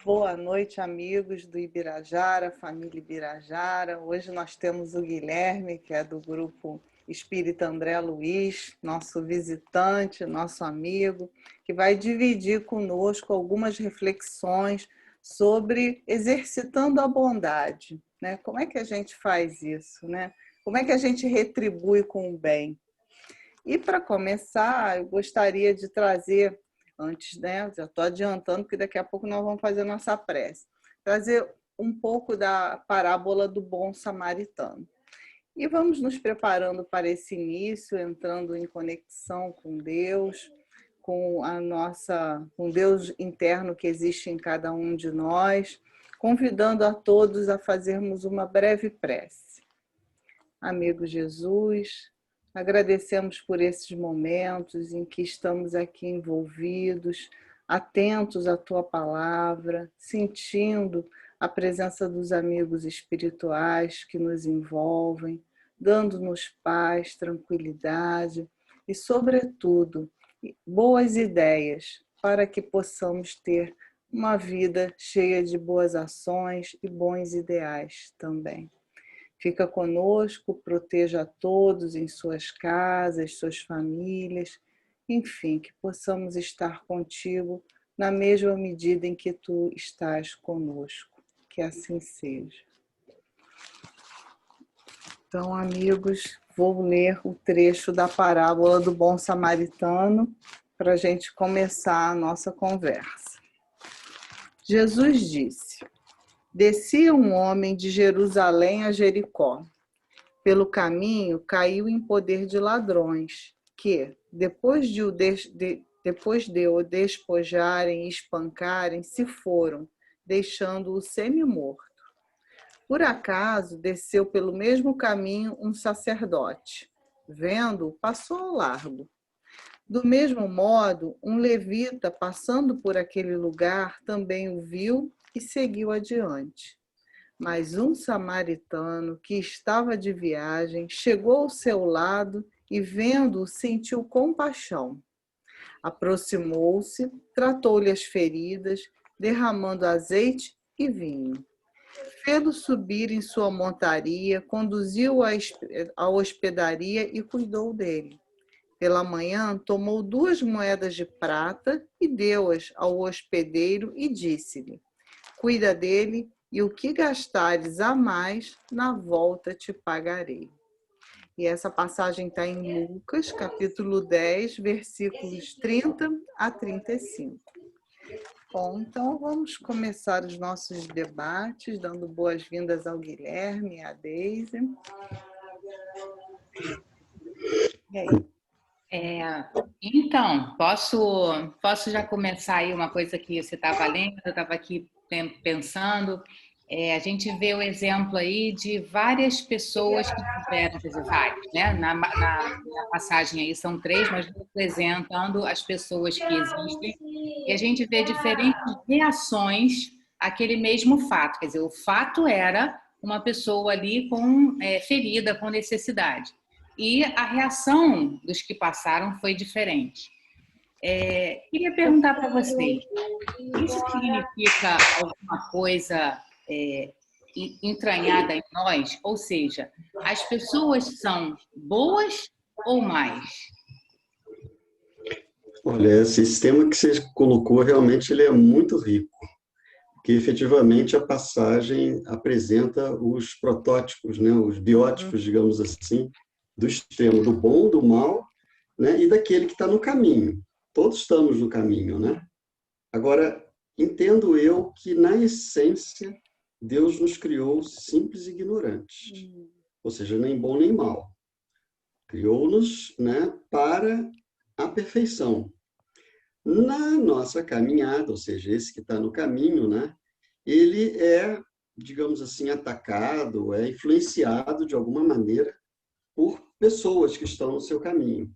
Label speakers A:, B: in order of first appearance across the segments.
A: Boa noite, amigos do Ibirajara, família Ibirajara. Hoje nós temos o Guilherme, que é do grupo Espírita André Luiz, nosso visitante, nosso amigo, que vai dividir conosco algumas reflexões sobre exercitando a bondade, né? Como é que a gente faz isso, né? Como é que a gente retribui com o bem? E para começar, eu gostaria de trazer, antes, né? Já estou adiantando, porque daqui a pouco nós vamos fazer a nossa prece, trazer um pouco da parábola do bom samaritano. E vamos nos preparando para esse início, entrando em conexão com Deus, com Deus interno que existe em cada um de nós, convidando a todos a fazermos uma breve prece. Amigo Jesus, agradecemos por esses momentos em que estamos aqui envolvidos, atentos à Tua palavra, sentindo a presença dos amigos espirituais que nos envolvem, dando-nos paz, tranquilidade e, sobretudo, boas ideias para que possamos ter uma vida cheia de boas ações e bons ideais também. Fica conosco, proteja a todos em suas casas, suas famílias, enfim, que possamos estar contigo na mesma medida em que tu estás conosco. Que assim seja. Então, amigos, vou ler o trecho da parábola do bom samaritano para a gente começar a nossa conversa. Jesus disse: descia um homem de Jerusalém a Jericó. Pelo caminho, caiu em poder de ladrões, que, depois de o despojarem e espancarem, se foram, deixando-o semi-morto. Por acaso, desceu pelo mesmo caminho um sacerdote. Vendo-o, passou ao largo. Do mesmo modo, um levita, passando por aquele lugar, também o viu e seguiu adiante. Mas um samaritano que estava de viagem chegou ao seu lado e, vendo-o, sentiu compaixão. Aproximou-se, tratou-lhe as feridas, derramando azeite e vinho. Fê-lo subir em sua montaria, conduziu-o à hospedaria e cuidou dele. Pela manhã, tomou 2 moedas de prata e deu-as ao hospedeiro e disse-lhe: cuida dele, e o que gastares a mais, na volta te pagarei. E essa passagem está em Lucas, capítulo 10, versículos 30 a 35. Bom, então vamos começar os nossos debates, dando boas-vindas ao Guilherme e à Deise. E aí?
B: Então, posso já começar aí uma coisa que você estava lendo, eu estava aqui pensando. A gente vê o exemplo aí de várias pessoas que tiveram, quer dizer, vários, né? Na passagem aí são 3, mas representando as pessoas que existem, e a gente vê diferentes reações àquele mesmo fato. Quer dizer, o fato era uma pessoa ali com ferida, com necessidade. E a reação dos que passaram foi diferente. Queria perguntar para vocês, isso significa alguma coisa entranhada em nós? Ou seja, as pessoas são boas ou más?
C: Olha, esse sistema que você colocou, realmente ele é muito rico, porque efetivamente a passagem apresenta os protótipos, né, os biótipos, digamos assim, do extremo, do bom, do mal, né, e daquele que está no caminho. Todos estamos no caminho, né? Agora, entendo eu que, na essência, Deus nos criou simples e ignorantes, ou seja, nem bom nem mal. Criou-nos, né, para a perfeição. Na nossa caminhada, ou seja, esse que está no caminho, né, ele é, digamos assim, atacado, é influenciado de alguma maneira por pessoas que estão no seu caminho.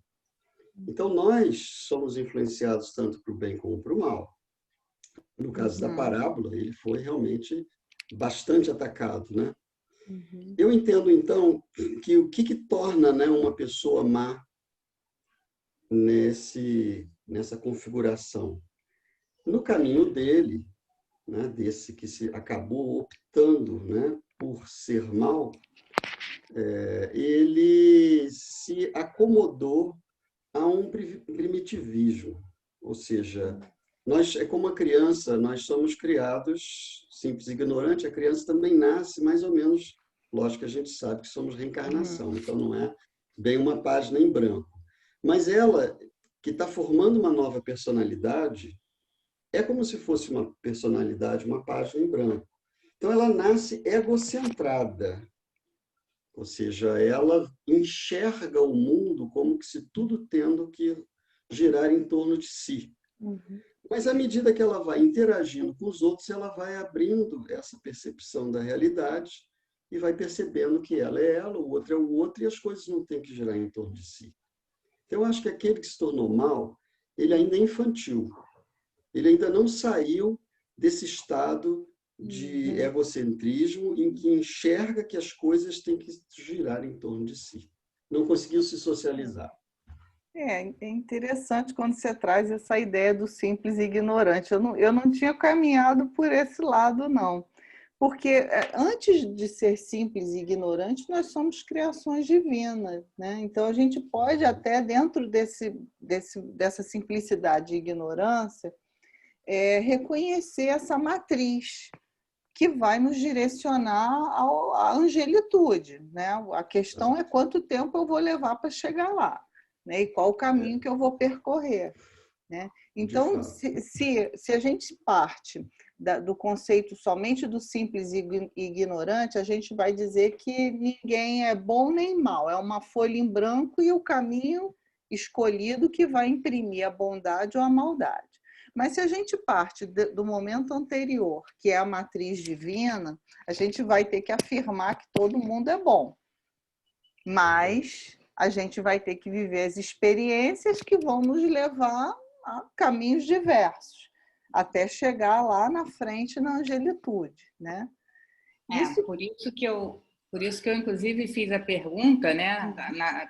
C: Então, nós somos influenciados tanto para o bem como para o mal. No caso da parábola, ele foi realmente bastante atacado, né? Eu entendo, então, que o que torna, né, uma pessoa má nessa configuração? No caminho dele, né, desse que se acabou optando, né, por ser mal, ele se acomodou a um primitivismo. Ou seja, nós, é como a criança, nós somos criados simples e ignorante, a criança também nasce mais ou menos, lógico que a gente sabe que somos reencarnação, então não é bem uma página em branco. Mas ela, que está formando uma nova personalidade, é como se fosse uma personalidade, uma página em branco. Então ela nasce egocentrada, ou seja, ela enxerga o mundo como que se tudo tendo que girar em torno de si. Mas à medida que ela vai interagindo com os outros, ela vai abrindo essa percepção da realidade e vai percebendo que ela é ela, o outro é o outro, e as coisas não têm que girar em torno de si. Então, eu acho que aquele que se tornou mal, ele ainda é infantil. Ele ainda não saiu desse estado de egocentrismo em que enxerga que as coisas têm que girar em torno de si. Não conseguiu se socializar.
A: É interessante quando você traz essa ideia do simples e ignorante. Eu não tinha caminhado por esse lado, não. Porque antes de ser simples e ignorante, nós somos criações divinas, né? Então, a gente pode até, dentro dessa simplicidade e ignorância, reconhecer essa matriz que vai nos direcionar à angelitude, né? A questão é quanto tempo eu vou levar para chegar lá, né? E qual o caminho que eu vou percorrer, né? Então, se a gente parte do conceito somente do simples e ignorante, a gente vai dizer que ninguém é bom nem mal, é uma folha em branco e o caminho escolhido que vai imprimir a bondade ou a maldade. Mas se a gente parte do momento anterior, que é a matriz divina, a gente vai ter que afirmar que todo mundo é bom. Mas a gente vai ter que viver as experiências que vão nos levar a caminhos diversos, até chegar lá na frente na angelitude, né?
B: Por isso que eu inclusive fiz a pergunta, né?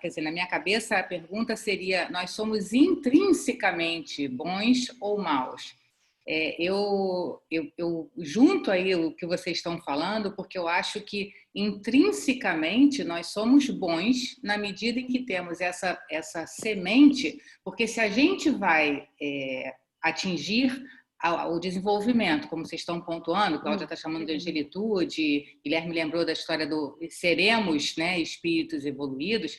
B: Quer dizer, na minha cabeça a pergunta seria: nós somos intrinsecamente bons ou maus? Eu junto aí o que vocês estão falando, porque eu acho que intrinsecamente nós somos bons na medida em que temos essa semente, porque se a gente vai atingir o desenvolvimento, como vocês estão pontuando, Cláudia está chamando de angelitude, Guilherme lembrou da história do seremos, né, espíritos evoluídos.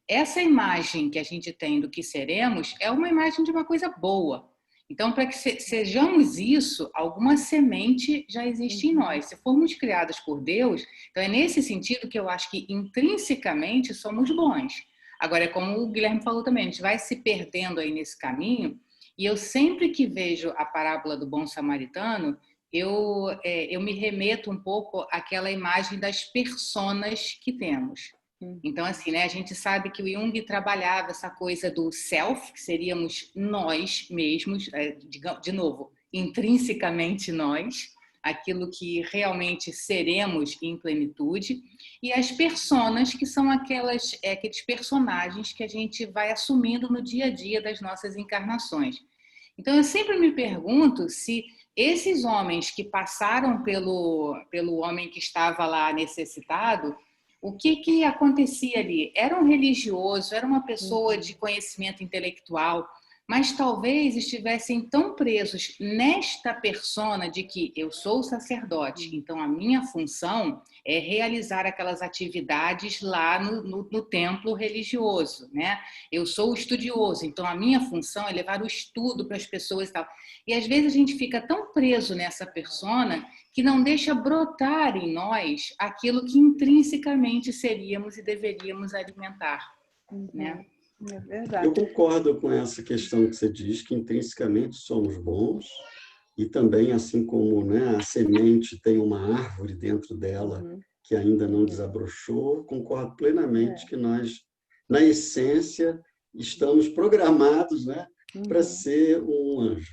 B: Essa imagem que a gente tem do que seremos é uma imagem de uma coisa boa. Então, para que sejamos isso, alguma semente já existe em nós. Se formos criados por Deus, então é nesse sentido que eu acho que intrinsecamente somos bons. Agora, é como o Guilherme falou também, a gente vai se perdendo aí nesse caminho. E eu sempre que vejo a parábola do bom samaritano, eu me remeto um pouco àquela imagem das personas que temos. Então, assim, né, a gente sabe que o Jung trabalhava essa coisa do self, que seríamos nós mesmos, de novo, intrinsecamente nós, aquilo que realmente seremos em plenitude, e as personas, que são aqueles personagens que a gente vai assumindo no dia a dia das nossas encarnações. Então, eu sempre me pergunto se esses homens que passaram pelo homem que estava lá necessitado, o que acontecia ali? Era um religioso, era uma pessoa de conhecimento intelectual, mas talvez estivessem tão presos nesta persona de que eu sou sacerdote, então a minha função é realizar aquelas atividades lá no templo religioso, né? Eu sou estudioso, então a minha função é levar o estudo para as pessoas e tal. E às vezes a gente fica tão preso nessa persona que não deixa brotar em nós aquilo que intrinsecamente seríamos e deveríamos alimentar, né?
A: É verdade.
C: Eu concordo com essa questão que você diz, que intrinsecamente somos bons, e também, assim como, né, a semente tem uma árvore dentro dela que ainda não desabrochou, concordo plenamente que nós, na essência, estamos programados, né, para ser um anjo.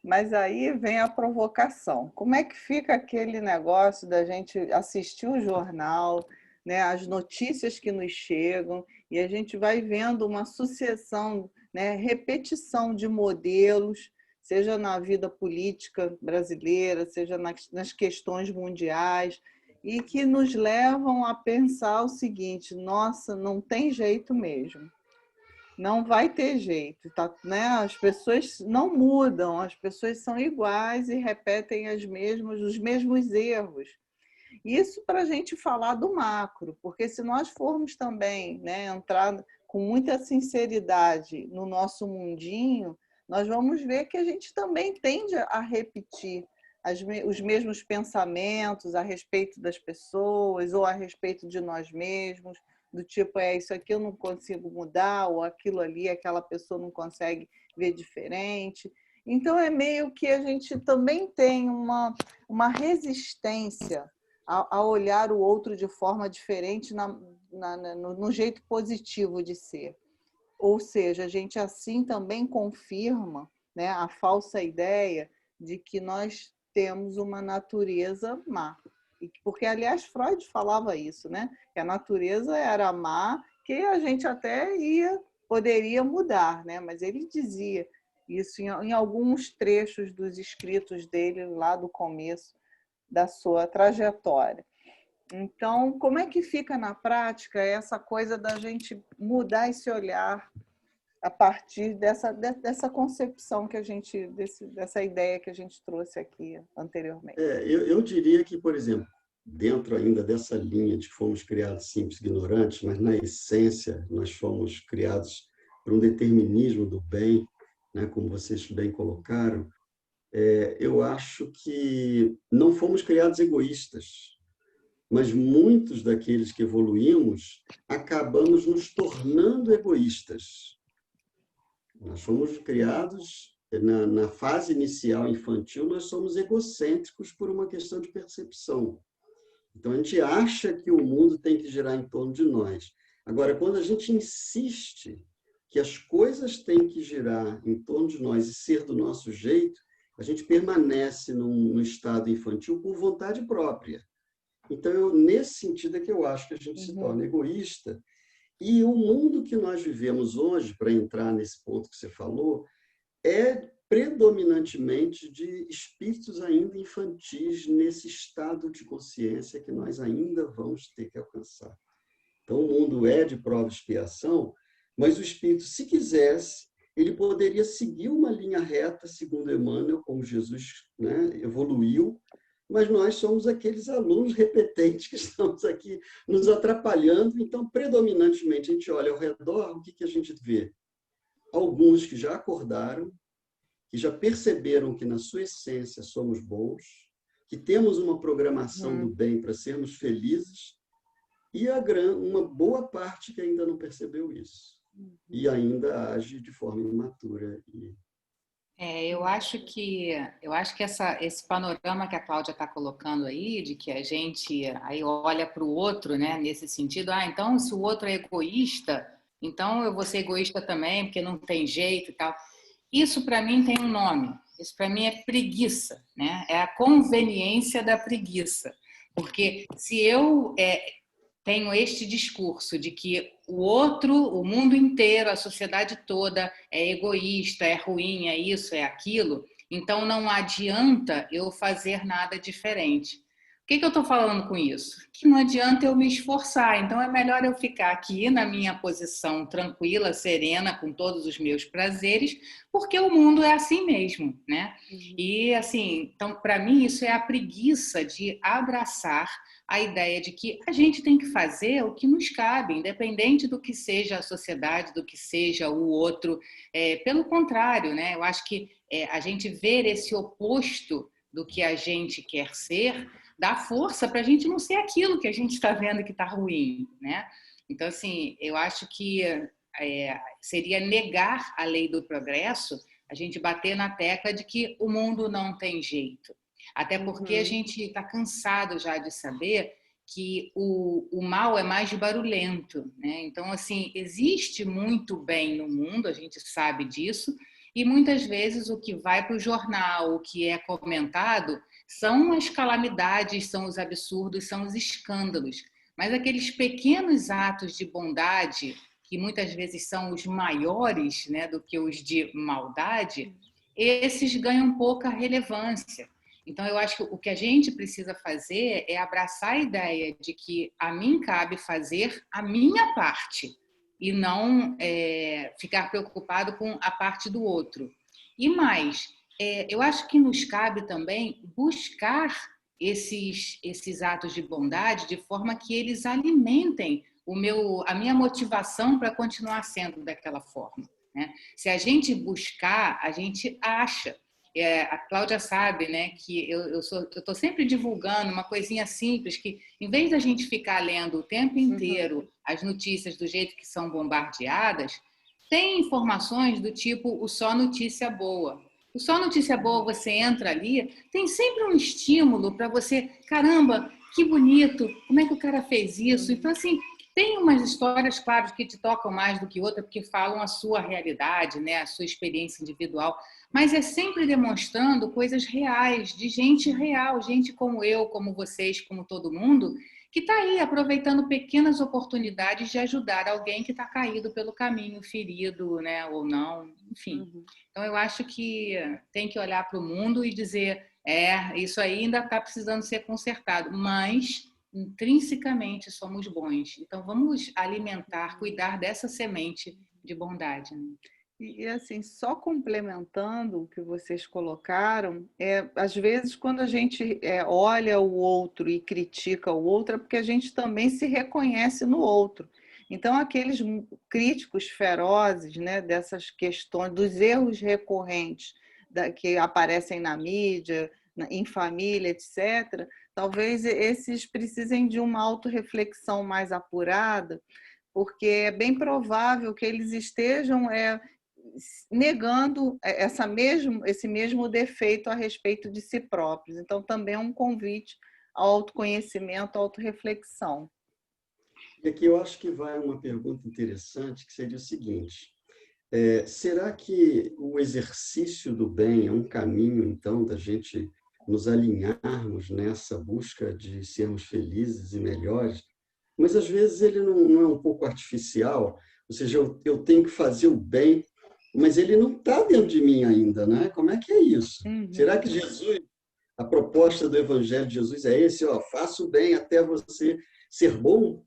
A: Mas aí vem a provocação. Como é que fica aquele negócio da gente assistir o jornal, né, as notícias que nos chegam, e a gente vai vendo uma sucessão, né, repetição de modelos, seja na vida política brasileira, seja nas questões mundiais, e que nos levam a pensar o seguinte: nossa, não tem jeito mesmo. Não vai ter jeito, tá, né? As pessoas não mudam, as pessoas são iguais e repetem os mesmos erros. Isso para a gente falar do macro, porque se nós formos também, né, entrar com muita sinceridade no nosso mundinho, nós vamos ver que a gente também tende a repetir os mesmos pensamentos a respeito das pessoas ou a respeito de nós mesmos, do tipo, isso aqui eu não consigo mudar, ou aquilo ali, aquela pessoa não consegue ver diferente. Então, é meio que a gente também tem uma resistência a olhar o outro de forma diferente no jeito positivo de ser. Ou seja, a gente assim também confirma, né, a falsa ideia de que nós temos uma natureza má. Porque, aliás, Freud falava isso, né? Que a natureza era má, que a gente até poderia mudar, né? Mas ele dizia isso em alguns trechos dos escritos dele lá do começo da sua trajetória. Então, como é que fica na prática essa coisa da gente mudar esse olhar a partir dessa concepção que a gente, dessa ideia que a gente trouxe aqui anteriormente?
C: Eu diria que, por exemplo, dentro ainda dessa linha de que fomos criados simples e ignorantes, mas na essência nós fomos criados por um determinismo do bem, né, como vocês bem colocaram, eu acho que não fomos criados egoístas, mas muitos daqueles que evoluímos acabamos nos tornando egoístas. Nós fomos criados, na fase inicial infantil, nós somos egocêntricos por uma questão de percepção. Então, a gente acha que o mundo tem que girar em torno de nós. Agora, quando a gente insiste que as coisas têm que girar em torno de nós e ser do nosso jeito, a gente permanece num estado infantil por vontade própria. Então, nesse sentido é que eu acho que a gente se torna egoísta. E o mundo que nós vivemos hoje, para entrar nesse ponto que você falou, é predominantemente de espíritos ainda infantis nesse estado de consciência que nós ainda vamos ter que alcançar. Então, o mundo é de prova e expiação, mas o espírito, se quisesse, ele poderia seguir uma linha reta, segundo Emmanuel, como Jesus, né, evoluiu, mas nós somos aqueles alunos repetentes que estamos aqui nos atrapalhando. Então, predominantemente, a gente olha ao redor, o que a gente vê? Alguns que já acordaram, que já perceberam que, na sua essência, somos bons, que temos uma programação do bem para sermos felizes, e uma boa parte que ainda não percebeu isso, e ainda age de forma imatura.
B: Eu acho que esse panorama que a Cláudia está colocando aí, de que a gente aí olha para o outro, né, nesse sentido, então se o outro é egoísta, então eu vou ser egoísta também, porque não tem jeito e tal. Isso para mim tem um nome. Isso para mim é preguiça, né? É a conveniência da preguiça. Porque se eu tenho este discurso de que o outro, o mundo inteiro, a sociedade toda é egoísta, é ruim, é isso, é aquilo, então não adianta eu fazer nada diferente. O que eu estou falando com isso? Que não adianta eu me esforçar, então é melhor eu ficar aqui na minha posição tranquila, serena, com todos os meus prazeres, porque o mundo é assim mesmo, né? E assim, então para mim isso é a preguiça de abraçar a ideia de que a gente tem que fazer o que nos cabe, independente do que seja a sociedade, do que seja o outro. Pelo contrário, né? Eu acho que a gente ver esse oposto do que a gente quer ser dá força para a gente não ser aquilo que a gente está vendo que está ruim, né? Então, assim, eu acho que seria negar a lei do progresso a gente bater na tecla de que o mundo não tem jeito. Até porque a gente está cansado já de saber que o mal é mais barulhento, né? Então, assim, existe muito bem no mundo, a gente sabe disso, e muitas vezes o que vai para o jornal, o que é comentado, são as calamidades, são os absurdos, são os escândalos. Mas aqueles pequenos atos de bondade, que muitas vezes são os maiores, né, do que os de maldade, esses ganham pouca relevância. Então, eu acho que o que a gente precisa fazer é abraçar a ideia de que a mim cabe fazer a minha parte e não ficar preocupado com a parte do outro. E mais, eu acho que nos cabe também buscar esses atos de bondade de forma que eles alimentem a minha motivação para continuar sendo daquela forma, né? Se a gente buscar, a gente acha. A Cláudia sabe, né, que eu estou sempre divulgando uma coisinha simples que, em vez da gente ficar lendo o tempo inteiro as notícias do jeito que são bombardeadas, tem informações do tipo o Só Notícia Boa. O Só Notícia Boa, você entra ali, tem sempre um estímulo para você, caramba, que bonito, como é que o cara fez isso? Então, assim, tem umas histórias, claro, que te tocam mais do que outra, porque falam a sua realidade, né, a sua experiência individual, mas é sempre demonstrando coisas reais, de gente real, gente como eu, como vocês, como todo mundo, que está aí aproveitando pequenas oportunidades de ajudar alguém que está caído pelo caminho, ferido, né, ou não, enfim. Então, eu acho que tem que olhar para o mundo e dizer, isso aí ainda está precisando ser consertado, mas intrinsecamente somos bons. Então, vamos alimentar, cuidar dessa semente de bondade, né?
A: E assim, só complementando o que vocês colocaram, às vezes quando a gente olha o outro e critica o outro, é porque a gente também se reconhece no outro. Então, aqueles críticos ferozes, né, dessas questões, dos erros recorrentes que aparecem na mídia, em família, etc., talvez esses precisem de uma autorreflexão mais apurada, porque é bem provável que eles estejam negando esse mesmo defeito a respeito de si próprios. Então, também é um convite ao autoconhecimento, à autorreflexão.
C: E aqui eu acho que vai uma pergunta interessante, que seria o seguinte: será que o exercício do bem é um caminho, então, da gente nos alinharmos nessa busca de sermos felizes e melhores? Mas, às vezes, ele não é um pouco artificial, ou seja, eu tenho que fazer o bem, mas ele não está dentro de mim ainda, né? Como é que é isso? Será que Jesus, a proposta do Evangelho de Jesus é esse, faça o bem até você ser bom?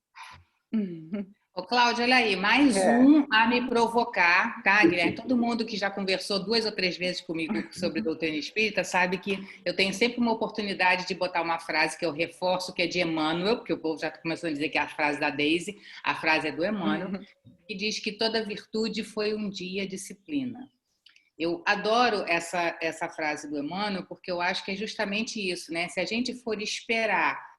B: Ô, Cláudia, olha aí, mais um a me provocar, tá, Guilherme? Todo mundo que já conversou 2 ou 3 vezes comigo sobre doutrina espírita sabe que eu tenho sempre uma oportunidade de botar uma frase que eu reforço, que é de Emmanuel, porque o povo já começou a dizer que é a frase da Daisy, a frase é do Emmanuel, que diz que toda virtude foi um dia disciplina. Eu adoro essa frase do Emmanuel, porque eu acho que é justamente isso, né? Se a gente for esperar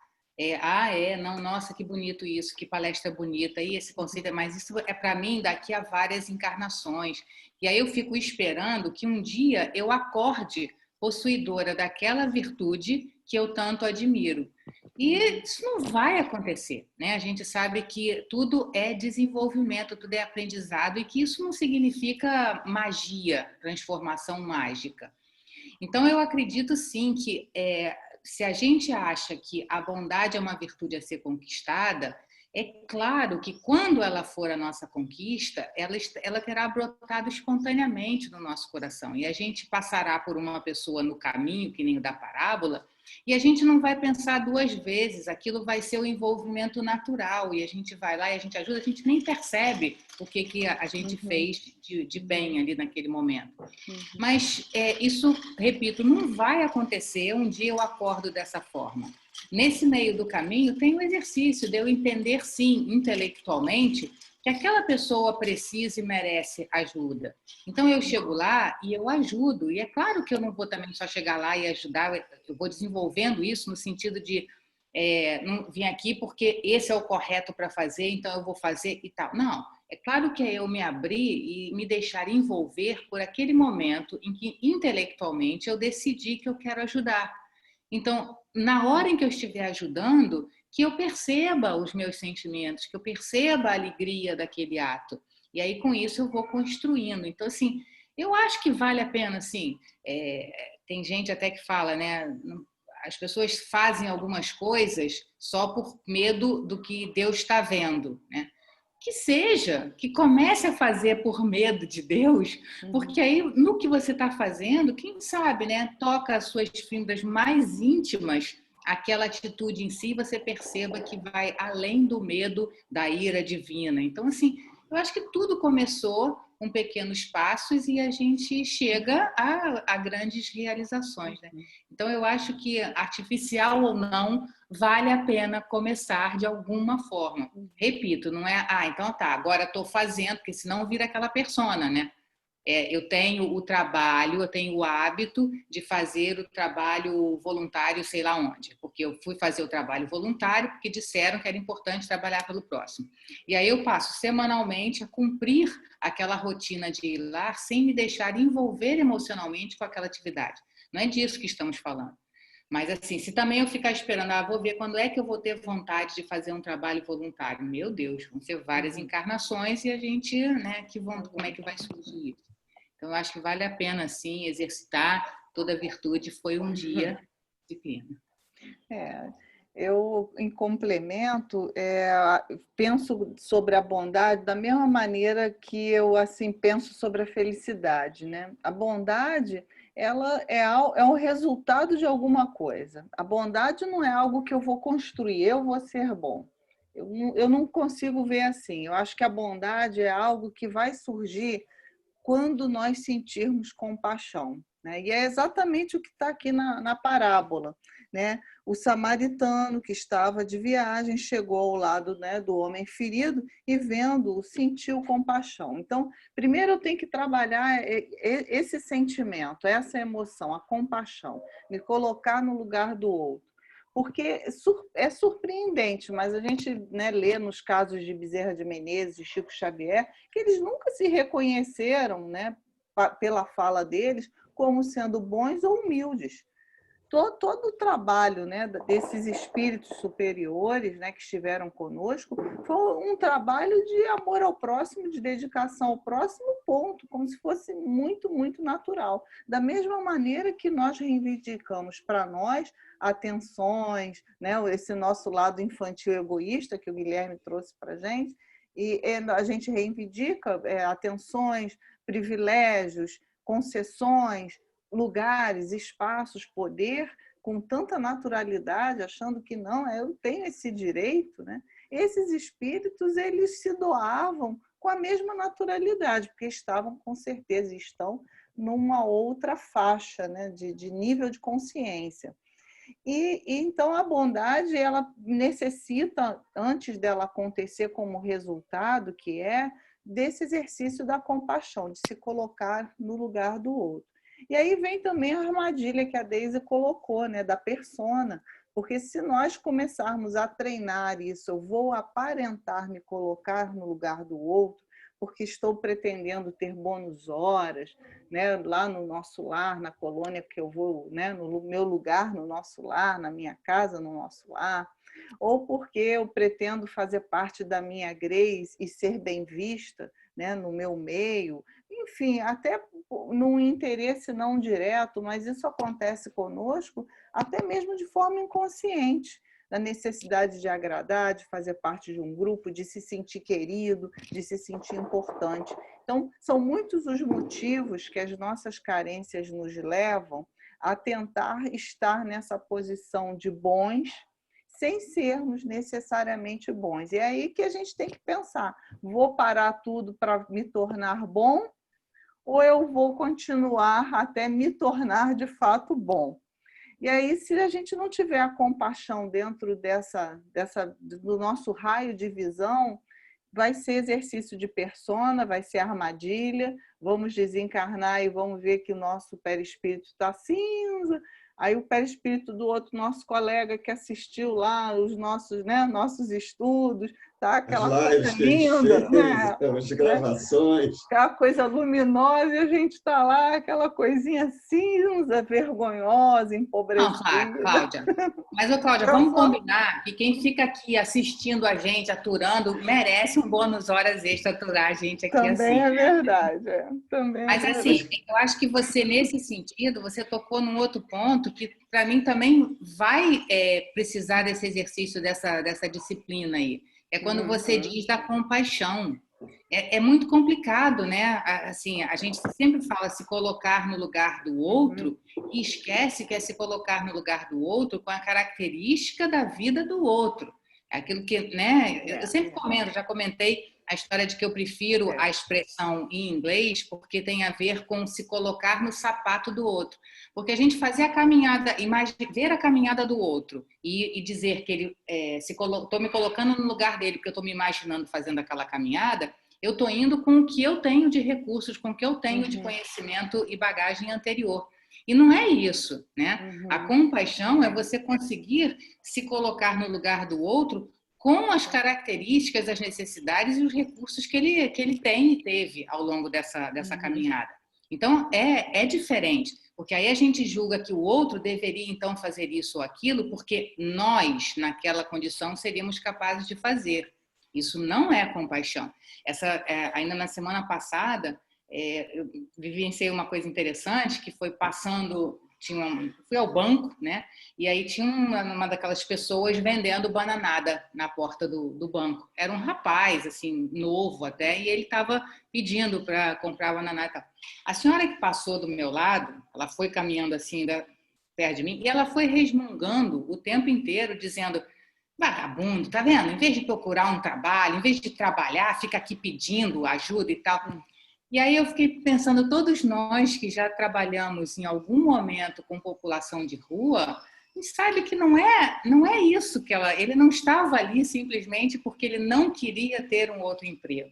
B: não, nossa, que bonito isso, que palestra bonita, e esse conceito, mas isso é para mim daqui a várias encarnações. E aí eu fico esperando que um dia eu acorde possuidora daquela virtude que eu tanto admiro. E isso não vai acontecer, né? A gente sabe que tudo é desenvolvimento, tudo é aprendizado e que isso não significa magia, transformação mágica. Então, eu acredito sim que se a gente acha que a bondade é uma virtude a ser conquistada, é claro que quando ela for a nossa conquista, ela terá brotado espontaneamente no nosso coração. E a gente passará por uma pessoa no caminho, que nem o da parábola, e a gente não vai pensar 2 vezes, aquilo vai ser o envolvimento natural, e a gente vai lá e a gente ajuda, a gente nem percebe o que a gente fez de bem ali naquele momento. Mas isso, repito, não vai acontecer um dia eu acordo dessa forma. Nesse meio do caminho tem o exercício de eu entender, sim, intelectualmente, que aquela pessoa precisa e merece ajuda. Então, eu chego lá e eu ajudo. E é claro que eu não vou também só chegar lá e ajudar, eu vou desenvolvendo isso no sentido de não vim aqui porque esse é o correto para fazer, então eu vou fazer e tal. Não, é claro que é eu me abrir e me deixar envolver por aquele momento em que, intelectualmente, eu decidi que eu quero ajudar. Então, na hora em que eu estiver ajudando, que eu perceba os meus sentimentos, que eu perceba a alegria daquele ato. E aí, com isso, eu vou construindo. Então, assim, eu acho que vale a pena, assim, tem gente até que fala, né? As pessoas fazem algumas coisas só por medo do que Deus está vendo, né? que seja, que comece a fazer por medo de Deus, porque aí no que você está fazendo, quem sabe, né, toca as suas fibras mais íntimas, aquela atitude em si, você perceba que vai além do medo da ira divina. Então, assim, eu acho que tudo começou com pequenos passos e a gente chega a grandes realizações, né? Então, eu acho que, artificial ou não, vale a pena começar de alguma forma. Repito, não é, então tá, agora estou fazendo, porque senão vira aquela persona, né? Eu tenho o trabalho, eu tenho o hábito de fazer o trabalho voluntário sei lá onde, porque eu fui fazer o trabalho voluntário porque disseram que era importante trabalhar pelo próximo. E aí eu passo semanalmente a cumprir aquela rotina de ir lá sem me deixar envolver emocionalmente com aquela atividade. Não é disso que estamos falando. Mas assim, se também eu ficar esperando, vou ver quando é que eu vou ter vontade de fazer um trabalho voluntário. Meu Deus, vão ser várias encarnações e a gente, né, como é que vai surgir isso? Então, eu acho que vale a pena, sim, exercitar. Toda virtude foi um dia de disciplina.
A: Eu, em complemento, penso sobre a bondade da mesma maneira que eu assim penso sobre a felicidade, né? A bondade, ela é um resultado de alguma coisa. A bondade não é algo que eu vou construir, eu vou ser bom. Eu não consigo ver assim. Eu acho que a bondade é algo que vai surgir quando nós sentirmos compaixão, né? E é exatamente o que está aqui na parábola, né? O samaritano que estava de viagem chegou ao lado, né, do homem ferido e vendo-o sentiu compaixão. Então, primeiro eu tenho que trabalhar esse sentimento, essa emoção, a compaixão, me colocar no lugar do outro. Porque é surpreendente, mas a gente, né, lê nos casos de Bezerra de Menezes e Chico Xavier que eles nunca se reconheceram, né, pela fala deles, como sendo bons ou humildes. Todo o trabalho, né, desses espíritos superiores, né, que estiveram conosco foi um trabalho de amor ao próximo, de dedicação ao próximo, ponto, como se fosse muito, muito natural. Da mesma maneira que nós reivindicamos para nós atenções, né, esse nosso lado infantil egoísta que o Guilherme trouxe para a gente, e a gente reivindica atenções, privilégios, concessões, lugares, espaços, poder, com tanta naturalidade, achando que não, eu tenho esse direito, né? Esses espíritos, eles se doavam com a mesma naturalidade, porque estavam, com certeza, estão numa outra faixa, né, de nível de consciência. Então, a bondade, ela necessita, antes dela acontecer como resultado, que é desse exercício da compaixão, de se colocar no lugar do outro. E aí vem também a armadilha que a Deise colocou, né, da persona, porque se nós começarmos a treinar isso, eu vou aparentar me colocar no lugar do outro, porque estou pretendendo ter bônus horas, né, lá no nosso lar, na colônia que eu vou, né, no meu lugar, no nosso lar, na minha casa, no nosso lar, ou porque eu pretendo fazer parte da minha Grace e ser bem vista, né, no meu meio, enfim, até num interesse não direto, mas isso acontece conosco até mesmo de forma inconsciente, da necessidade de agradar, de fazer parte de um grupo, de se sentir querido, de se sentir importante. Então, são muitos os motivos que as nossas carências nos levam a tentar estar nessa posição de bons, sem sermos necessariamente bons. E é aí que a gente tem que pensar, vou parar tudo para me tornar bom ou eu vou continuar até me tornar de fato bom? E aí, se a gente não tiver a compaixão dentro do nosso raio de visão, vai ser exercício de persona, vai ser armadilha, vamos desencarnar e vamos ver que o nosso perispírito está cinza, aí o perispírito do outro nosso colega que assistiu lá os nossos, né, nossos estudos, tá aquela
C: As lives
A: coisa
C: que a gente
A: linda,
C: fez,
A: né?
C: as gravações.
A: Aquela coisa luminosa e a gente está lá, aquela coisinha cinza, vergonhosa,
B: Não, claro,
A: empobrecida.
B: Cláudia. Mas, Cláudia, vamos combinar que quem fica aqui assistindo a gente, aturando, merece um bônus horas extra aturar a gente aqui
A: Também
B: assim.
A: é verdade, também é
B: Mas,
A: verdade.
B: assim, eu acho que você, nesse sentido, você tocou num outro ponto que, para mim, também vai precisar desse exercício, dessa disciplina aí, é quando você diz da compaixão. É muito complicado, né? Assim, a gente sempre fala se colocar no lugar do outro e esquece que é se colocar no lugar do outro com a característica da vida do outro. É aquilo que, né? Eu sempre comento, já comentei a história de que eu prefiro a expressão em inglês porque tem a ver com se colocar no sapato do outro. Porque a gente fazer a caminhada, ver a caminhada do outro e dizer que ele estou me colocando no lugar dele porque eu estou me imaginando fazendo aquela caminhada, eu estou indo com o que eu tenho de recursos, com o que eu tenho de conhecimento e bagagem anterior. E não é isso, né? A compaixão é você conseguir se colocar no lugar do outro com as características, as necessidades e os recursos que ele tem e teve ao longo dessa caminhada. Então, é diferente, porque aí a gente julga que o outro deveria, então, fazer isso ou aquilo, porque nós, naquela condição, seríamos capazes de fazer. Isso não é compaixão. Ainda na semana passada, eu vivenciei uma coisa interessante, que foi passando... fui ao banco, né? E aí tinha uma daquelas pessoas vendendo bananada na porta do banco. Era um rapaz, assim, novo até, e ele estava pedindo para comprar bananada e tal. A senhora que passou do meu lado, ela foi caminhando assim perto de mim, e ela foi resmungando o tempo inteiro, dizendo: vagabundo, tá vendo? Em vez de procurar um trabalho, em vez de trabalhar, fica aqui pedindo ajuda e tal. E aí eu fiquei pensando, todos nós que já trabalhamos em algum momento com população de rua, a gente sabe que não é isso que ele não estava ali simplesmente porque ele não queria ter um outro emprego.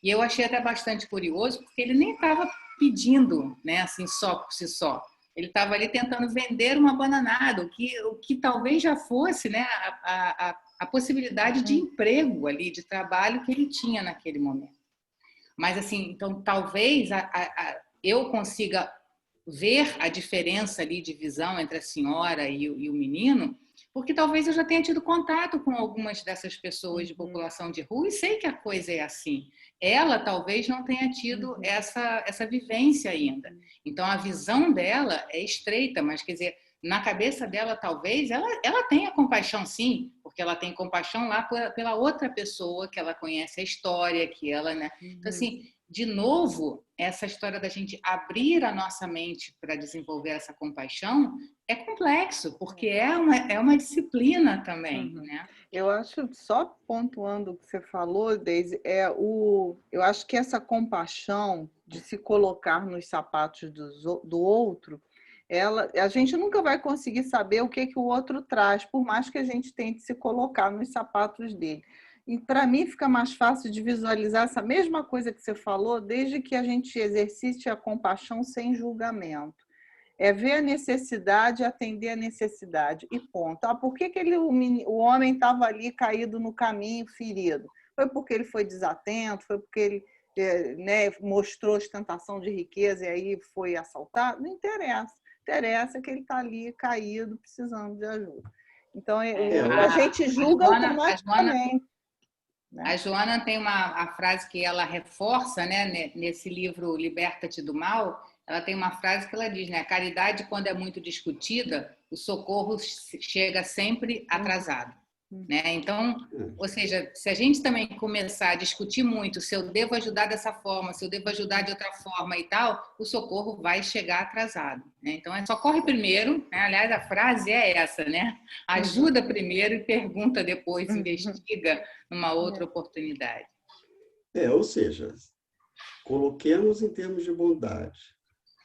B: E eu achei até bastante curioso, porque ele nem estava pedindo, né, assim, só por si só. Ele estava ali tentando vender uma bananada, o que talvez já fosse, né, a possibilidade de emprego ali, de trabalho que ele tinha naquele momento. Mas, assim, então, talvez eu consiga ver a diferença ali de visão entre a senhora e o menino, porque talvez eu já tenha tido contato com algumas dessas pessoas de população de rua e sei que a coisa é assim. Ela talvez não tenha tido essa vivência ainda. Então, a visão dela é estreita, mas, quer dizer, na cabeça dela, talvez, ela tenha compaixão, sim, porque ela tem compaixão lá pela outra pessoa, que ela conhece a história, que ela, né? Então, assim, de novo, essa história da gente abrir a nossa mente para desenvolver essa compaixão é complexo, porque é uma disciplina também, né?
A: Eu acho, só pontuando o que você falou, Deise, eu acho que essa compaixão de se colocar nos sapatos do outro, a gente nunca vai conseguir saber o que o outro traz, por mais que a gente tente se colocar nos sapatos dele. E para mim fica mais fácil de visualizar essa mesma coisa que você falou, desde que a gente exercite a compaixão sem julgamento. É ver a necessidade, atender a necessidade e ponto. Por que o homem estava ali caído no caminho, ferido? Foi porque ele foi desatento? Foi porque ele mostrou ostentação de riqueza e aí foi assaltado? Não interessa. Interessa que ele está ali caído, precisando de ajuda. Então, a gente julga automaticamente.
B: A Joana tem a frase que ela reforça, né, nesse livro Liberta-te do Mal. Ela tem uma frase que ela diz, né? A caridade, quando é muito discutida, o socorro chega sempre atrasado. Né? Então, ou seja, se a gente também começar a discutir muito se eu devo ajudar dessa forma, se eu devo ajudar de outra forma e tal, o socorro vai chegar atrasado. Né? Então, socorre primeiro, né? Aliás, a frase é essa, né? Ajuda primeiro e pergunta depois, investiga numa outra oportunidade.
C: Ou seja, coloquemos em termos de bondade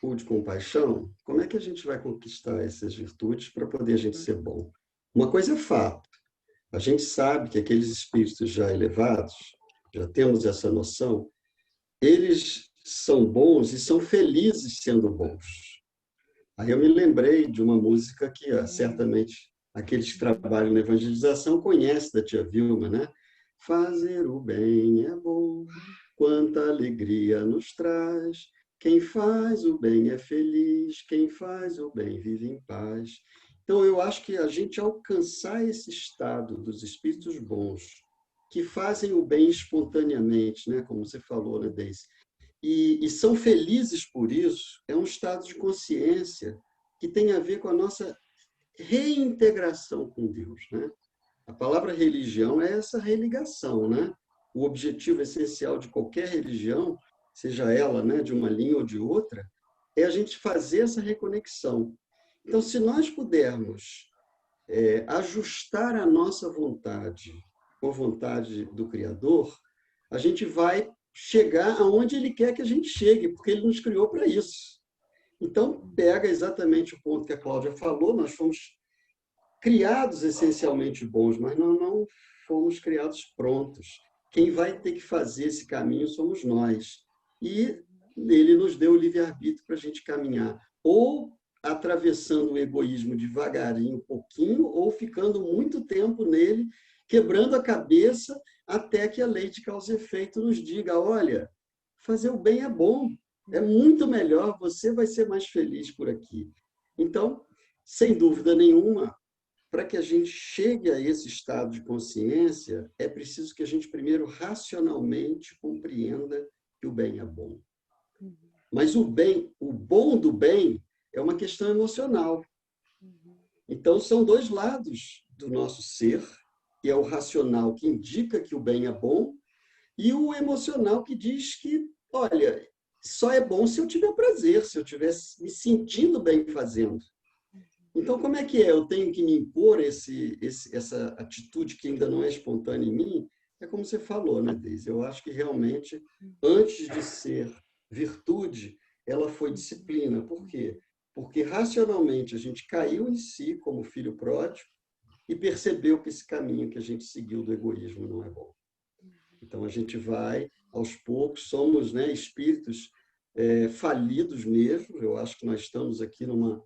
C: ou de compaixão, como é que a gente vai conquistar essas virtudes para poder a gente ser bom? Uma coisa é fato, a gente sabe que aqueles espíritos já elevados, já temos essa noção, eles são bons e são felizes sendo bons. Aí eu me lembrei de uma música que certamente aqueles que trabalham na evangelização conhecem, da tia Vilma, né? Fazer o bem é bom, quanta alegria nos traz. Quem faz o bem é feliz, quem faz o bem vive em paz. Então, eu acho que a gente alcançar esse estado dos espíritos bons, que fazem o bem espontaneamente, né? Como você falou, né, Deise? E são felizes por isso, é um estado de consciência que tem a ver com a nossa reintegração com Deus, né? A palavra religião é essa religação, né? O objetivo essencial de qualquer religião, seja ela, né, de uma linha ou de outra, é a gente fazer essa reconexão. Então, se nós pudermos ajustar a nossa vontade com a vontade do Criador, a gente vai chegar aonde Ele quer que a gente chegue, porque Ele nos criou para isso. Então, pega exatamente o ponto que a Cláudia falou, nós fomos criados essencialmente bons, mas não fomos criados prontos. Quem vai ter que fazer esse caminho somos nós. E Ele nos deu o livre-arbítrio para a gente caminhar. Ou atravessando o egoísmo devagarinho, um pouquinho, ou ficando muito tempo nele, quebrando a cabeça até que a lei de causa e efeito nos diga, olha, fazer o bem é bom, é muito melhor, você vai ser mais feliz por aqui. Então, sem dúvida nenhuma, para que a gente chegue a esse estado de consciência, é preciso que a gente primeiro racionalmente compreenda que o bem é bom. Mas o bom do bem é uma questão emocional. Então, são dois lados do nosso ser, que é o racional que indica que o bem é bom, e o emocional que diz que, olha, só é bom se eu tiver prazer, se eu estiver me sentindo bem fazendo. Então, como é que é? Eu tenho que me impor essa atitude que ainda não é espontânea em mim? É como você falou, né, Deise? Eu acho que realmente, antes de ser virtude, ela foi disciplina. Por quê? Porque racionalmente a gente caiu em si como filho pródigo e percebeu que esse caminho que a gente seguiu do egoísmo não é bom. Então, a gente vai, aos poucos, somos, né, espíritos falidos mesmo. Eu acho que nós estamos aqui numa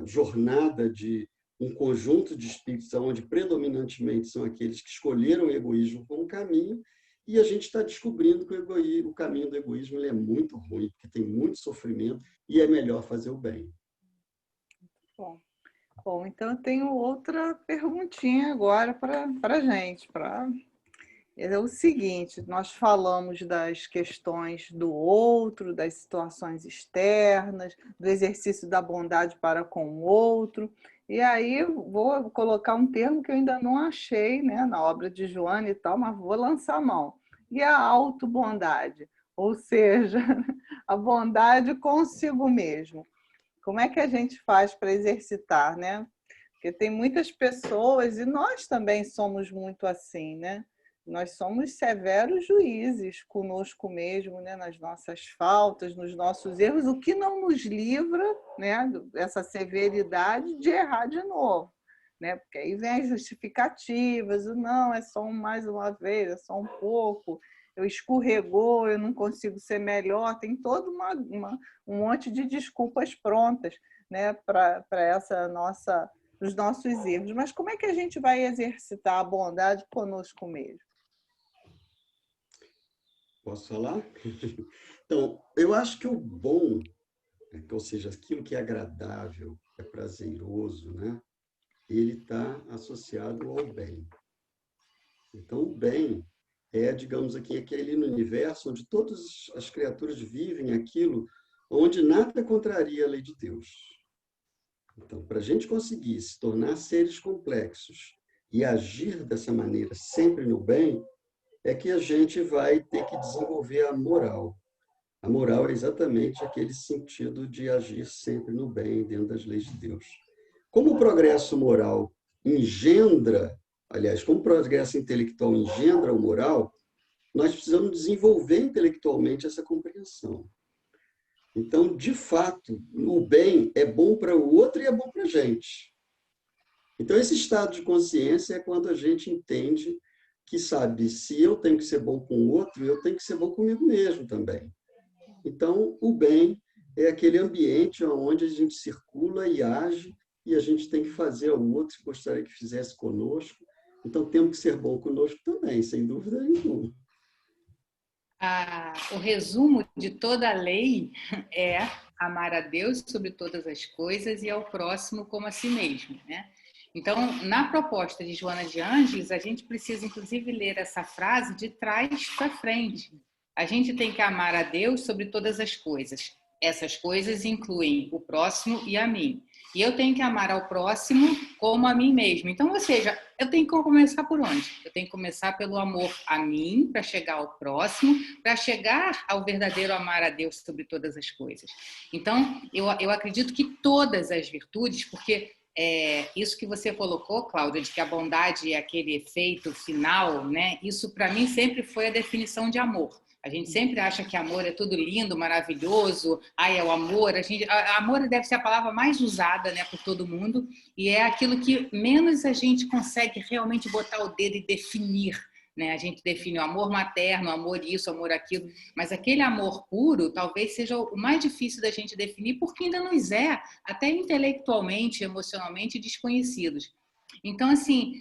C: jornada de um conjunto de espíritos onde predominantemente são aqueles que escolheram o egoísmo como caminho, e a gente está descobrindo que o caminho do egoísmo ele é muito ruim, porque tem muito sofrimento e é melhor fazer o bem.
A: Bom, então eu tenho outra perguntinha agora para a gente. É o seguinte, nós falamos das questões do outro, das situações externas, do exercício da bondade para com o outro, e aí vou colocar um termo que eu ainda não achei, né, na obra de Joana e tal, mas vou lançar a mão. E a autobondade, ou seja, a bondade consigo mesmo. Como é que a gente faz para exercitar, né? Porque tem muitas pessoas, e nós também somos muito assim, né? Nós somos severos juízes conosco mesmo, né? Nas nossas faltas, nos nossos erros, o que não nos livra, né? Essa severidade de errar de novo, né? Porque aí vem as justificativas, o não, é só mais uma vez, é só um pouco, eu escorregou, eu não consigo ser melhor, tem todo um monte de desculpas prontas, né? Para os nossos erros. Mas como é que a gente vai exercitar a bondade conosco mesmo?
C: Posso falar? Então, eu acho que o bom, ou seja, aquilo que é agradável, é prazeroso, né? Ele está associado ao bem. Então, o bem é, digamos aqui, aquele no universo onde todas as criaturas vivem aquilo onde nada contraria a lei de Deus. Então, para a gente conseguir se tornar seres complexos e agir dessa maneira sempre no bem, é que a gente vai ter que desenvolver a moral. A moral é exatamente aquele sentido de agir sempre no bem, dentro das leis de Deus. Como o progresso moral engendra, aliás, como o progresso intelectual engendra o moral, nós precisamos desenvolver intelectualmente essa compreensão. Então, de fato, o bem é bom para o outro e é bom para a gente. Então, esse estado de consciência é quando a gente entende que, sabe, se eu tenho que ser bom com o outro, eu tenho que ser bom comigo mesmo também. Então, o bem é aquele ambiente onde a gente circula e age, e a gente tem que fazer ao outro que gostaria que fizesse conosco. Então, temos que ser bom conosco também, sem dúvida nenhuma.
B: O resumo de toda a lei é amar a Deus sobre todas as coisas e ao próximo como a si mesmo, né? Então, na proposta de Joana de Ângeles, a gente precisa, inclusive, ler essa frase de trás para frente. A gente tem que amar a Deus sobre todas as coisas. Essas coisas incluem o próximo e a mim. E eu tenho que amar ao próximo como a mim mesmo. Então, ou seja, eu tenho que começar por onde? Eu tenho que começar pelo amor a mim, para chegar ao próximo, para chegar ao verdadeiro amar a Deus sobre todas as coisas. Então, eu acredito que todas as virtudes, porque isso que você colocou, Cláudia, de que a bondade é aquele efeito final, né? Isso, para mim, sempre foi a definição de amor. A gente sempre acha que amor é tudo lindo, maravilhoso. Ai, é o amor. Amor deve ser a palavra mais usada, né, por todo mundo. E é aquilo que menos a gente consegue realmente botar o dedo e definir. Né? A gente define o amor materno, o amor isso, o amor aquilo. Mas aquele amor puro talvez seja o mais difícil da gente definir, porque ainda nos é, até intelectualmente, emocionalmente, desconhecidos. Então, assim,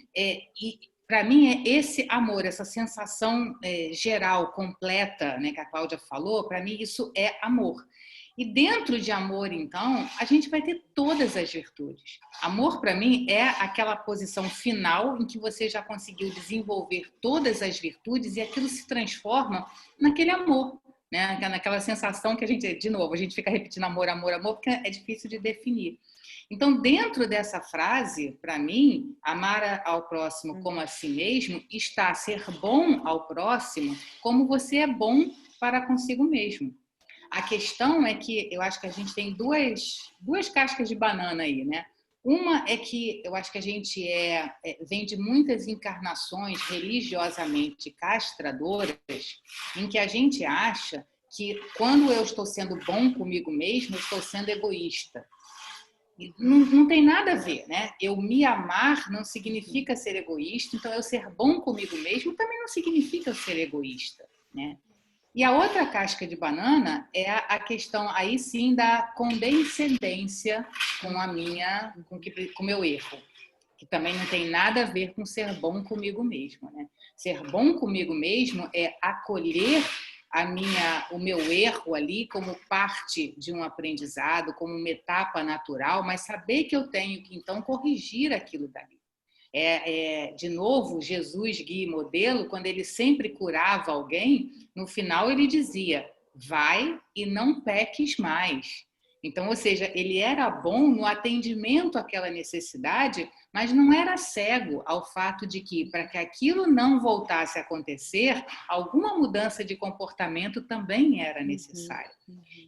B: para mim, é esse amor, essa sensação geral, completa, né, que a Cláudia falou, para mim isso é amor. E dentro de amor, então, a gente vai ter todas as virtudes. Amor, para mim, é aquela posição final em que você já conseguiu desenvolver todas as virtudes e aquilo se transforma naquele amor, né? Naquela sensação que a gente, de novo, a gente fica repetindo amor, amor, amor, porque é difícil de definir. Então, dentro dessa frase, para mim, amar ao próximo como a si mesmo está ser bom ao próximo como você é bom para consigo mesmo. A questão é que eu acho que a gente tem duas cascas de banana aí, né? Uma é que eu acho que a gente vem de muitas encarnações religiosamente castradoras, em que a gente acha que quando eu estou sendo bom comigo mesmo, eu estou sendo egoísta. Não tem nada a ver, né? Eu me amar não significa ser egoísta, então eu ser bom comigo mesmo também não significa eu ser egoísta, né? E a outra casca de banana é a questão aí sim da condescendência com o meu erro, que também não tem nada a ver com ser bom comigo mesmo, né? Ser bom comigo mesmo é acolher o meu erro ali como parte de um aprendizado, como uma etapa natural, mas saber que eu tenho que então corrigir aquilo dali. De novo, Jesus, guia e modelo, quando ele sempre curava alguém, no final ele dizia: vai e não peques mais. Então, ou seja, ele era bom no atendimento àquela necessidade, mas não era cego ao fato de que, para que aquilo não voltasse a acontecer, alguma mudança de comportamento também era necessária.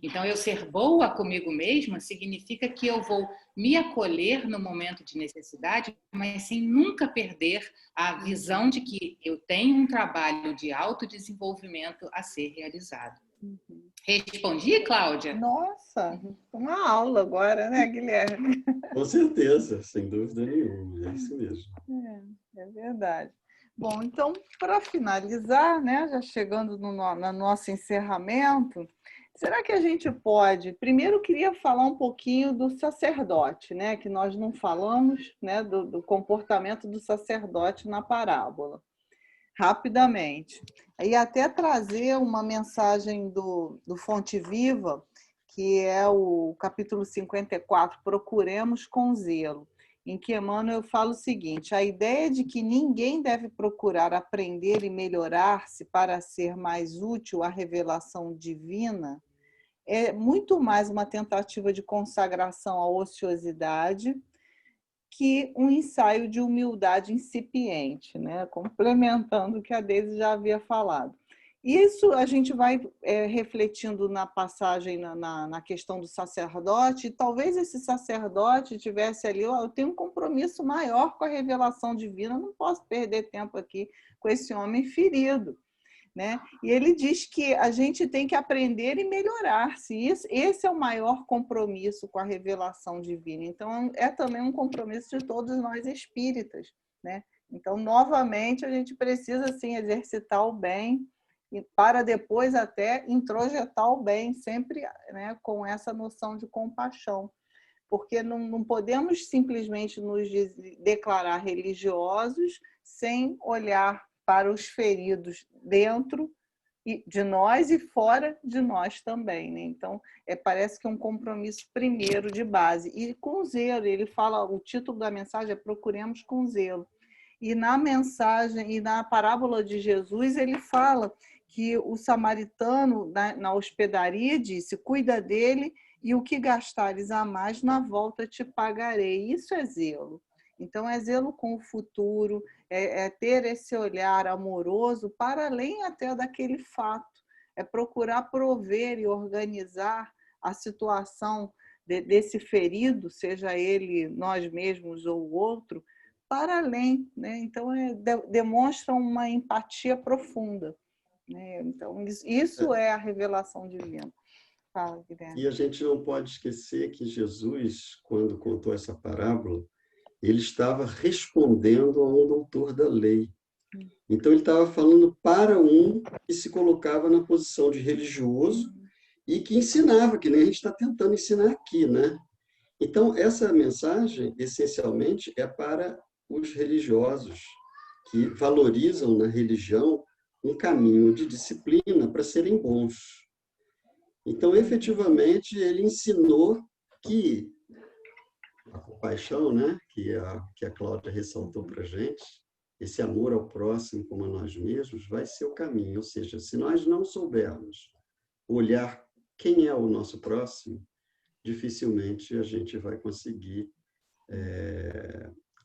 B: Então, eu ser boa comigo mesma significa que eu vou me acolher no momento de necessidade, mas sem nunca perder a visão de que eu tenho um trabalho de autodesenvolvimento a ser realizado. Respondi, Cláudia?
A: Nossa, uma aula agora, né, Guilherme?
C: Com certeza, sem dúvida nenhuma, é isso mesmo.
A: É verdade. Bom, então, para finalizar, né, já chegando no nosso encerramento, será que a gente pode... Primeiro, eu queria falar um pouquinho do sacerdote, né, que nós não falamos, né, do comportamento do sacerdote na parábola. Rapidamente. E até trazer uma mensagem do Fonte Viva, que é o capítulo 54, Procuremos com Zelo, em que Emmanuel fala o seguinte: a ideia de que ninguém deve procurar aprender e melhorar-se para ser mais útil à revelação divina é muito mais uma tentativa de consagração à ociosidade que um ensaio de humildade incipiente, né? Complementando o que a Deise já havia falado. Isso a gente vai refletindo na passagem, na questão do sacerdote, e talvez esse sacerdote tivesse ali: eu tenho um compromisso maior com a revelação divina, não posso perder tempo aqui com esse homem ferido. Né? E ele diz que a gente tem que aprender e melhorar-se. Esse é o maior compromisso com a revelação divina. Então, é também um compromisso de todos nós espíritas. Né? Então, novamente, a gente precisa assim, exercitar o bem e para depois até introjetar o bem, sempre, né, com essa noção de compaixão. Porque não podemos simplesmente nos declarar religiosos sem olhar para os feridos dentro de nós e fora de nós também. Né? Então, parece que é um compromisso primeiro de base. E com zelo, ele fala, o título da mensagem é Procuremos com Zelo. E na mensagem, e na parábola de Jesus, ele fala que o samaritano na hospedaria disse: cuida dele e o que gastares a mais, na volta te pagarei. Isso é zelo. Então, é zelo com o futuro, é ter esse olhar amoroso para além até daquele fato. É procurar prover e organizar a situação desse ferido, seja ele nós mesmos ou o outro, para além, né? Então, demonstra uma empatia profunda, né? Então, isso é a revelação divina. Fala, Guilherme.
C: E a gente não pode esquecer que Jesus, quando contou essa parábola, ele estava respondendo a um doutor da lei. Então, ele estava falando para um que se colocava na posição de religioso e que ensinava, que nem a gente está tentando ensinar aqui, né? Então, essa mensagem, essencialmente, é para os religiosos que valorizam na religião um caminho de disciplina para serem bons. Então, efetivamente, ele ensinou que a compaixão, né, que a Cláudia ressaltou para a gente, esse amor ao próximo como a nós mesmos, vai ser o caminho. Ou seja, se nós não soubermos olhar quem é o nosso próximo, dificilmente a gente vai conseguir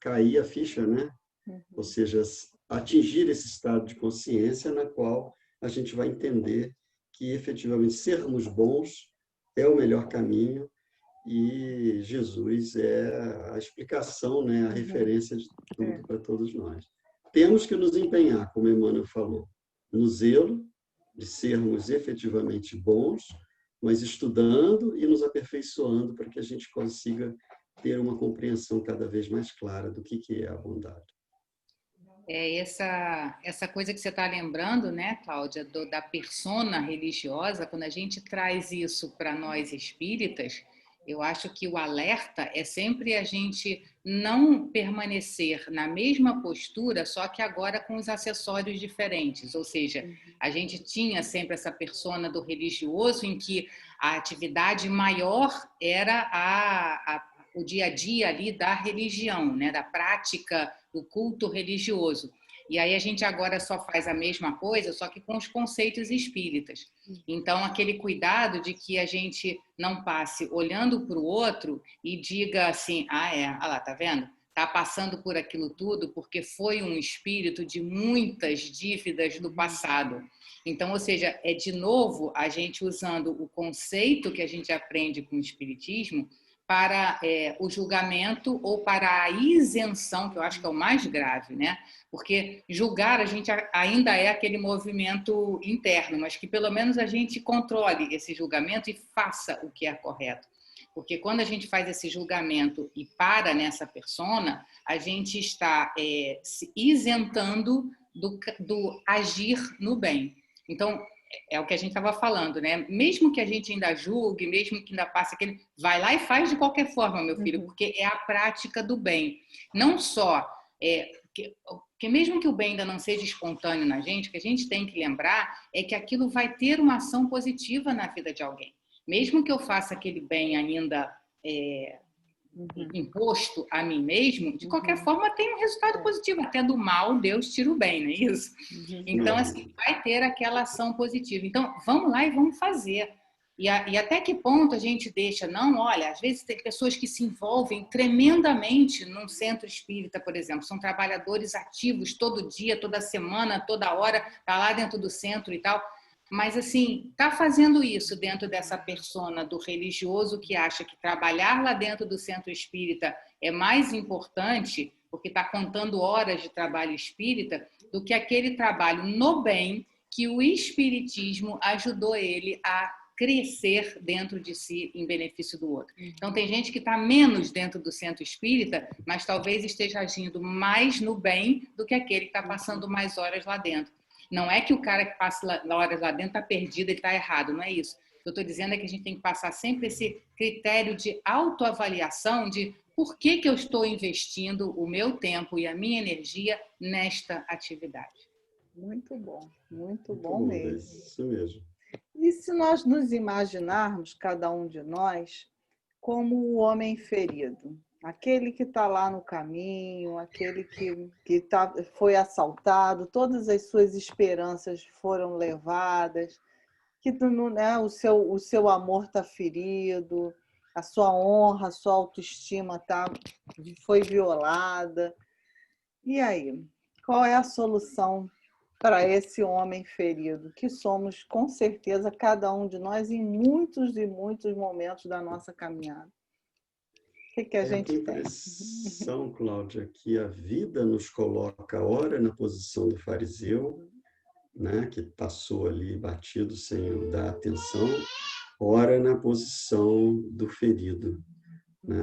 C: cair a ficha, né? Ou seja, atingir esse estado de consciência na qual a gente vai entender que efetivamente sermos bons é o melhor caminho e Jesus é a explicação, né? A referência de tudo para todos nós. Temos que nos empenhar, como Emmanuel falou, no zelo de sermos efetivamente bons, mas estudando e nos aperfeiçoando para que a gente consiga ter uma compreensão cada vez mais clara do que é a bondade.
B: Essa coisa que você está lembrando, né, Cláudia, da persona religiosa, quando a gente traz isso para nós espíritas, eu acho que o alerta é sempre a gente não permanecer na mesma postura, só que agora com os acessórios diferentes. Ou seja, a gente tinha sempre essa persona do religioso em que a atividade maior era o dia a dia ali da religião, né, da prática do culto religioso. E aí a gente agora só faz a mesma coisa, só que com os conceitos espíritas. Então, aquele cuidado de que a gente não passe olhando para o outro e diga assim, olha lá, tá vendo? Está passando por aquilo tudo porque foi um espírito de muitas dívidas do passado. Então, ou seja, é de novo a gente usando o conceito que a gente aprende com o espiritismo para o julgamento ou para a isenção, que eu acho que é o mais grave, né? Porque julgar a gente ainda é aquele movimento interno, mas que pelo menos a gente controle esse julgamento e faça o que é correto. Porque quando a gente faz esse julgamento e para nessa persona, a gente está se isentando do agir no bem. Então, é o que a gente estava falando, né? Mesmo que a gente ainda julgue, mesmo que ainda passe aquele... Vai lá e faz de qualquer forma, meu filho, porque é a prática do bem. Não só... que mesmo que o bem ainda não seja espontâneo na gente, o que a gente tem que lembrar é que aquilo vai ter uma ação positiva na vida de alguém. Mesmo que eu faça aquele bem ainda imposto a mim mesmo, de qualquer forma tem um resultado positivo. Até do mal, Deus tira o bem, não é isso? Então, assim, vai ter aquela ação positiva. Então, vamos lá e vamos fazer. E até que ponto a gente deixa... Não, olha, às vezes tem pessoas que se envolvem tremendamente num centro espírita, por exemplo. São trabalhadores ativos todo dia, toda semana, toda hora, tá lá dentro do centro e tal. Mas, assim, tá fazendo isso dentro dessa persona do religioso que acha que trabalhar lá dentro do centro espírita é mais importante, porque está contando horas de trabalho espírita, do que aquele trabalho no bem que o espiritismo ajudou ele a crescer dentro de si em benefício do outro. Então, tem gente que está menos dentro do centro espírita, mas talvez esteja agindo mais no bem do que aquele que está passando mais horas lá dentro. Não é que o cara que passa horas lá dentro está perdido e está errado, não é isso. O que eu estou dizendo é que a gente tem que passar sempre esse critério de autoavaliação de por que eu estou investindo o meu tempo e a minha energia nesta atividade.
A: Muito bom mesmo.
C: Isso mesmo.
A: E se nós nos imaginarmos, cada um de nós, como o homem ferido? Aquele que está lá no caminho, aquele que foi assaltado, todas as suas esperanças foram levadas, que tu não, né, o seu amor está ferido, a sua honra, a sua autoestima foi violada. E aí, qual é a solução para esse homem ferido, que somos, com certeza, cada um de nós, em muitos e muitos momentos da nossa caminhada? O que a gente
C: tem a
A: tem?
C: impressão, Cláudia, que a vida nos coloca, ora, na posição do fariseu, né, que passou ali batido sem dar atenção, ora na posição do ferido, né?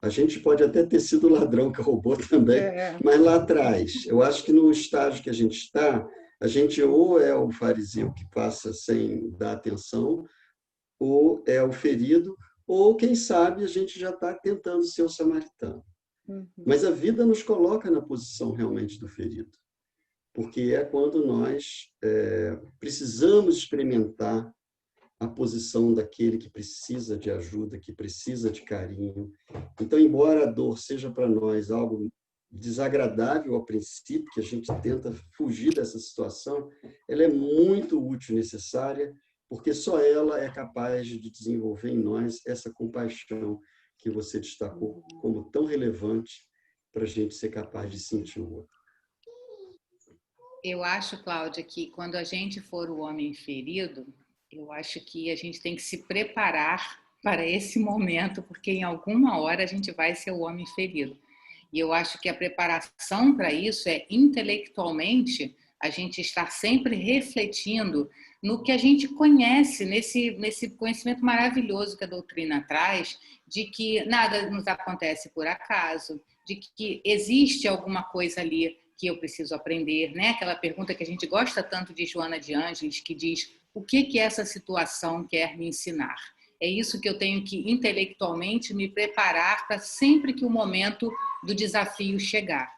C: A gente pode até ter sido o ladrão que roubou também, mas lá atrás, eu acho que no estágio que a gente ou é o fariseu que passa sem dar atenção, ou é o ferido, ou quem sabe a gente já está tentando ser o samaritano. Mas a vida nos coloca na posição realmente do ferido, porque é quando nós precisamos experimentar a posição daquele que precisa de ajuda, que precisa de carinho. Então, embora a dor seja para nós algo desagradável a princípio, que a gente tenta fugir dessa situação, ela é muito útil e necessária, porque só ela é capaz de desenvolver em nós essa compaixão que você destacou como tão relevante para a gente ser capaz de sentir o outro.
B: Eu acho, Cláudia, que quando a gente for o homem ferido, eu acho que a gente tem que se preparar para esse momento, porque em alguma hora a gente vai ser o homem ferido. E eu acho que a preparação para isso é, intelectualmente, a gente estar sempre refletindo no que a gente conhece, nesse conhecimento maravilhoso que a doutrina traz, de que nada nos acontece por acaso, de que existe alguma coisa ali que eu preciso aprender, né? Aquela pergunta que a gente gosta tanto de Joana de Ângeles, que diz: o que essa situação quer me ensinar? É isso que eu tenho que intelectualmente me preparar para sempre que o momento do desafio chegar.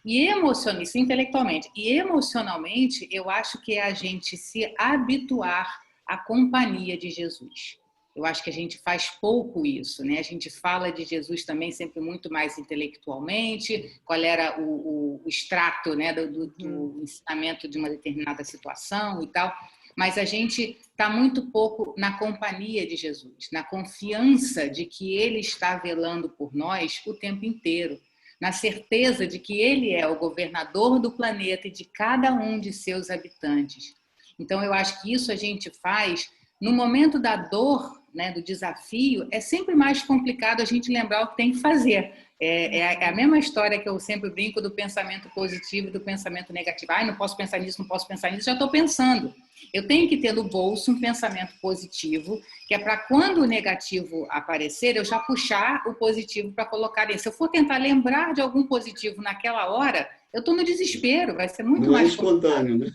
B: E isso intelectualmente. E emocionalmente, eu acho que é a gente se habituar à companhia de Jesus. Eu acho que a gente faz pouco isso, né? A gente fala de Jesus também sempre muito mais intelectualmente, qual era o extrato, né, do ensinamento de uma determinada situação e tal, mas a gente está muito pouco na companhia de Jesus, na confiança de que Ele está velando por nós o tempo inteiro, na certeza de que Ele é o governador do planeta e de cada um de seus habitantes. Então, eu acho que isso a gente faz no momento da dor, né, do desafio. É sempre mais complicado a gente lembrar o que tem que fazer. É a mesma história que eu sempre brinco do pensamento positivo e do pensamento negativo. Não posso pensar nisso, não posso pensar nisso, já estou pensando. Eu tenho que ter no bolso um pensamento positivo, que é para quando o negativo aparecer, eu já puxar o positivo para colocar dentro. Se eu for tentar lembrar de algum positivo naquela hora, eu estou no desespero, vai ser muito mais
C: espontâneo, né?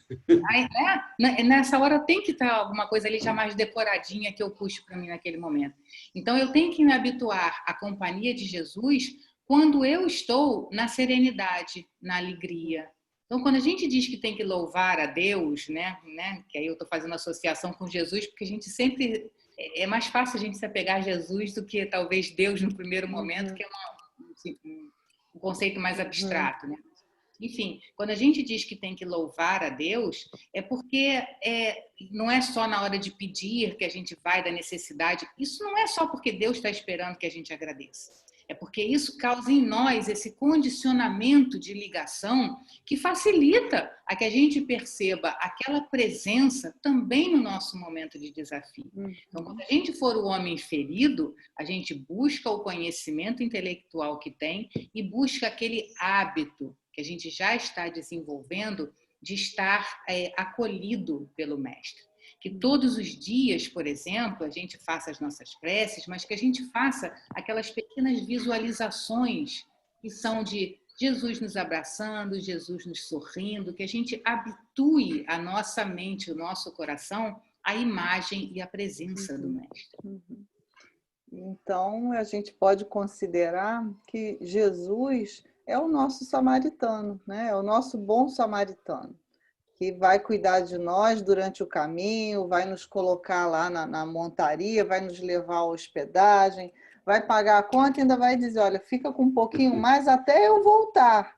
B: Aí, nessa hora tem que estar alguma coisa ali já mais decoradinha que eu puxo para mim naquele momento. Então, eu tenho que me habituar à companhia de Jesus quando eu estou na serenidade, na alegria. Então, quando a gente diz que tem que louvar a Deus, né, que aí eu estou fazendo associação com Jesus, porque a gente sempre... É mais fácil a gente se apegar a Jesus do que talvez Deus no primeiro momento, que é um conceito mais abstrato, né? Enfim, quando a gente diz que tem que louvar a Deus, é porque não é só na hora de pedir que a gente vai da necessidade. Isso não é só porque Deus está esperando que a gente agradeça. É porque isso causa em nós esse condicionamento de ligação que facilita a que a gente perceba aquela presença também no nosso momento de desafio. Então, quando a gente for o homem ferido, a gente busca o conhecimento intelectual que tem e busca aquele hábito que a gente já está desenvolvendo de estar acolhido pelo Mestre. Que todos os dias, por exemplo, a gente faça as nossas preces, mas que a gente faça aquelas pequenas visualizações que são de Jesus nos abraçando, Jesus nos sorrindo, que a gente habitue a nossa mente, o nosso coração à imagem e à presença do Mestre.
A: Então, a gente pode considerar que Jesus é o nosso samaritano, né? É o nosso bom samaritano, que vai cuidar de nós durante o caminho, vai nos colocar lá na montaria, vai nos levar à hospedagem, vai pagar a conta e ainda vai dizer: olha, fica com um pouquinho mais até eu voltar,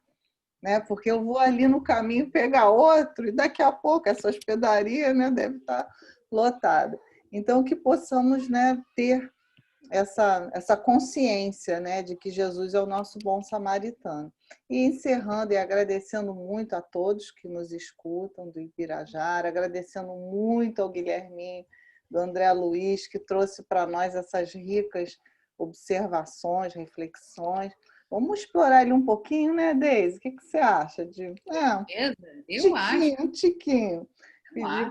A: né? Porque eu vou ali no caminho pegar outro e daqui a pouco essa hospedaria, né, deve estar lotada. Então, que possamos, né, ter essa consciência, né, de que Jesus é o nosso bom samaritano. E encerrando e agradecendo muito a todos que nos escutam do Ibirajara, agradecendo muito ao Guilherminho, do André Luiz, que trouxe para nós essas ricas observações, reflexões. Vamos explorar ele um pouquinho, né, Deise? O que você acha?
B: Eu acho.
A: Um tiquinho. Pedir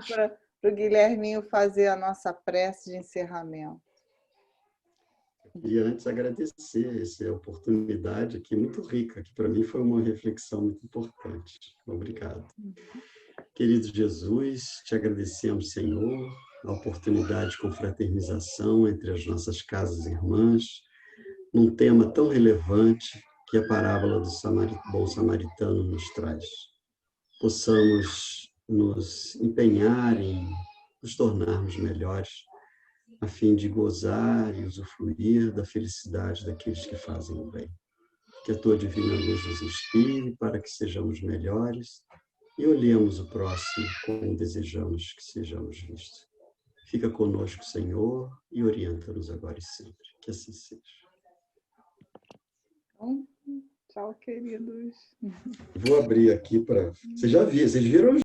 A: para o Guilherminho fazer a nossa prece de encerramento.
C: E antes agradecer essa oportunidade aqui muito rica, que para mim foi uma reflexão muito importante. Obrigado. Querido Jesus, te agradecemos, Senhor, a oportunidade de confraternização entre as nossas casas irmãs, num tema tão relevante que a parábola do bom samaritano nos traz. Possamos nos empenhar em nos tornarmos melhores, a fim de gozar e usufruir da felicidade daqueles que fazem o bem. Que a tua divina luz nos inspire para que sejamos melhores e olhemos o próximo como desejamos que sejamos vistos. Fica conosco, Senhor, e orienta-nos agora e sempre. Que assim seja.
A: Tchau, queridos.
C: Vou abrir aqui para... Vocês viram